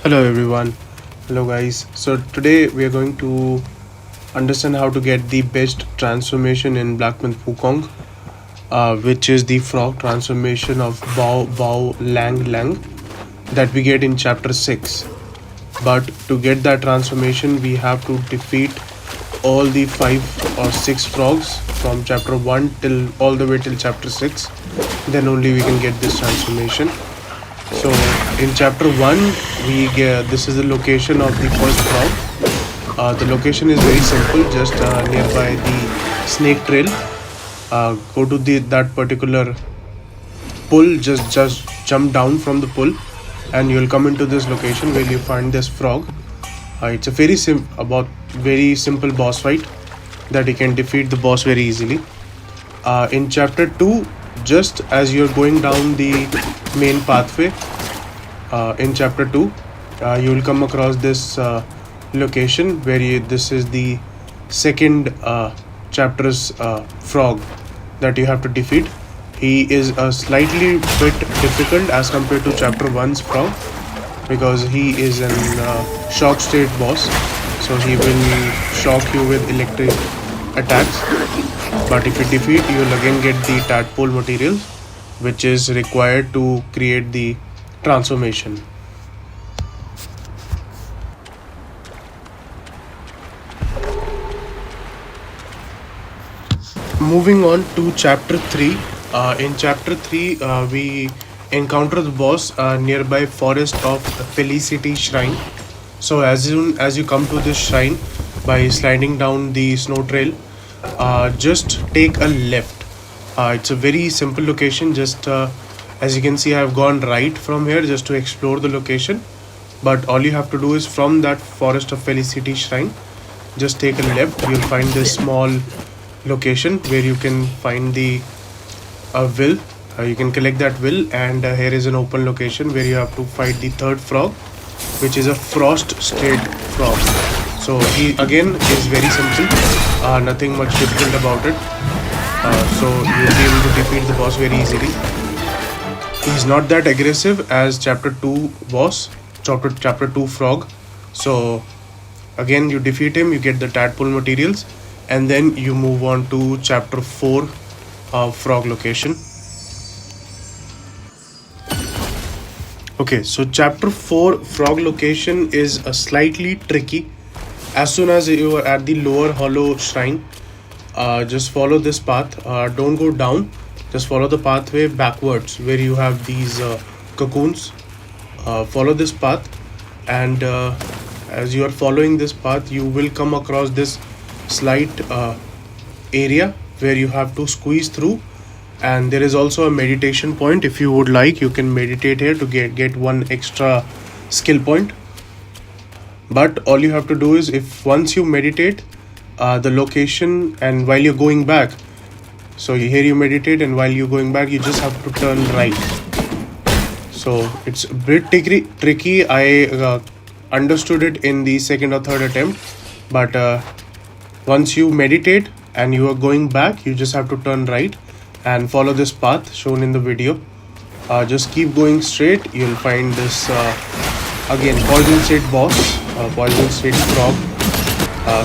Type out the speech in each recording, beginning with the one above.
Hello everyone. Hello guys. So today we are going to understand how to get the best transformation in Black Myth Wukong, which is the frog transformation of Baw-Baw-Lang-Lang that we get in chapter 6. But to get that transformation, we have to defeat all the 5 or 6 frogs from chapter 1 till all the way till chapter 6. Then only we can get this transformation. So in chapter 1, we get this is the location of the first frog. The location is very simple, just nearby the snake trail. Go to that particular pull, just jump down from the pull, and you'll come into this location where you find this frog. It's a very simple boss fight that you can defeat the boss very easily. In chapter 2, just as you're going down the main pathway, in chapter 2 you will come across this location where this is the second chapter's frog that you have to defeat. He is a slightly bit difficult as compared to chapter 1's frog because he is an shock state boss, so he will shock you with electric attacks. But if you defeat, you will again get the tadpole materials which is required to create the transformation. Moving on to chapter 3. In chapter 3, we encounter the boss nearby forest of Felicity Shrine. So as soon as you come to this shrine by sliding down the snow trail, just take a left. It's a very simple location. Just as you can see, I have gone right from here just to explore the location. But all you have to do is from that forest of Felicity Shrine, just take a left. You'll find this small location where you can find the will. You can collect that will, and here is an open location where you have to fight the third frog, which is a frost state frog. So he again is very simple, nothing much difficult about it. So you'll be able to defeat the boss very easily. He's not that aggressive as chapter 2 boss, chapter 2 frog. So again, you defeat him, you get the tadpole materials, and then you move on to chapter 4 frog location. Okay, so chapter 4 frog location is slightly tricky. As soon as you are at the lower hollow shrine, just follow this path. Don't go down, just follow the pathway backwards where you have these cocoons. Follow this path, and as you are following this path, you will come across this slight area where you have to squeeze through, and there is also a meditation point. If you would like, you can meditate here to get one extra skill point. But all you have to do is, if once you meditate, the location, and while you're going back, so here you meditate, and while you're going back, you just have to turn right. So it's a bit tricky. I understood it in the second or third attempt, but once you meditate and you are going back, you just have to turn right and follow this path shown in the video. Just keep going straight. You'll find this again poison state boss, poison state frog.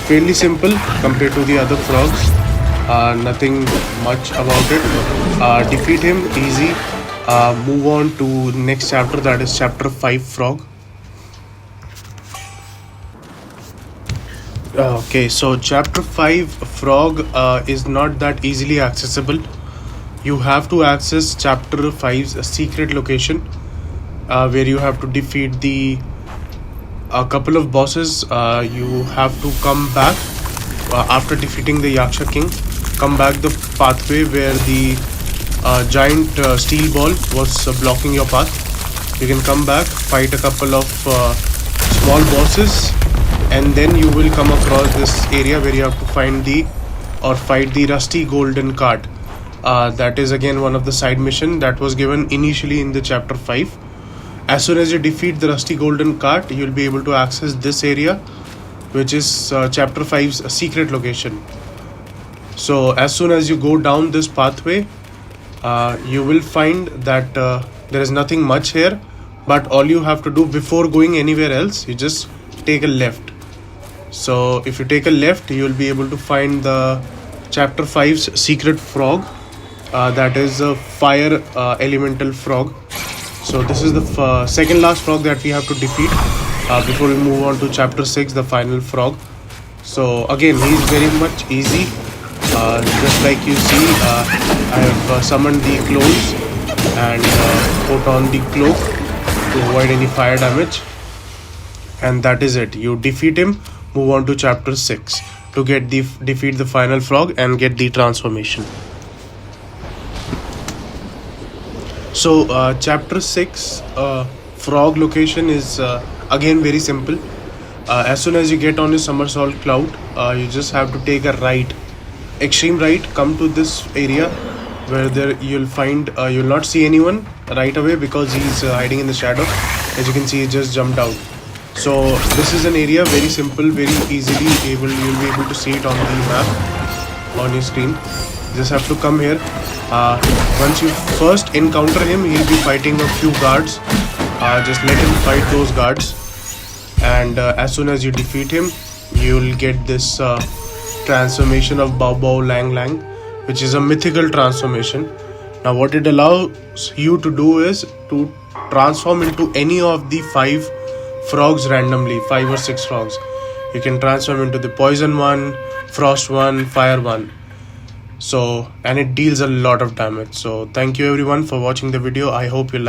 Fairly simple compared to the other frogs. Nothing much about it. Defeat him easy. Move on to next chapter, that is chapter 5 frog. Okay, so chapter 5 frog is not that easily accessible. You have to access chapter 5's secret location, where you have to defeat a couple of bosses. You have to come back after defeating the Yaksha King. Come back the pathway where the giant steel ball was blocking your path. You can come back, fight a couple of small bosses, and then you will come across this area where you have to fight the rusty golden cart. That is again one of the side mission that was given initially in the chapter 5. As soon as you defeat the rusty golden cart, you'll be able to access this area, which is chapter 5's secret location. So as soon as you go down this pathway, you will find that there is nothing much here. but all you have to do before going anywhere else, you just take a left. So if you take a left, you will be able to find the chapter 5's secret frog, that is a fire elemental frog. So this is the second last frog that we have to defeat before we move on to chapter 6, the final frog. So again, he is very much easy. Just like you see, I have summoned the clones and put on the cloak to avoid any fire damage, and that is it. You defeat him, move on to chapter 6 to get the defeat the final frog and get the transformation. So chapter 6 frog location is again very simple. As soon as you get on a somersault cloud, you just have to take a right, extreme right, come to this area where there you'll find you'll not see anyone right away because he's hiding in the shadow. As you can see, he just jumped out. So this is an area very simple, very easily you'll be able to see it on the map on your screen. You just have to come here. Once you first encounter him, he'll be fighting a few guards. Just let him fight those guards, and as soon as you defeat him, you'll get this transformation of Baw-Baw-Lang-Lang, which is a mythical transformation. Now what it allows you to do is to transform into any of the 5 frogs randomly, 5 or 6 frogs. You can transform into the poison one, frost one, fire one. So, and it deals a lot of damage. So thank you everyone for watching the video. I hope you like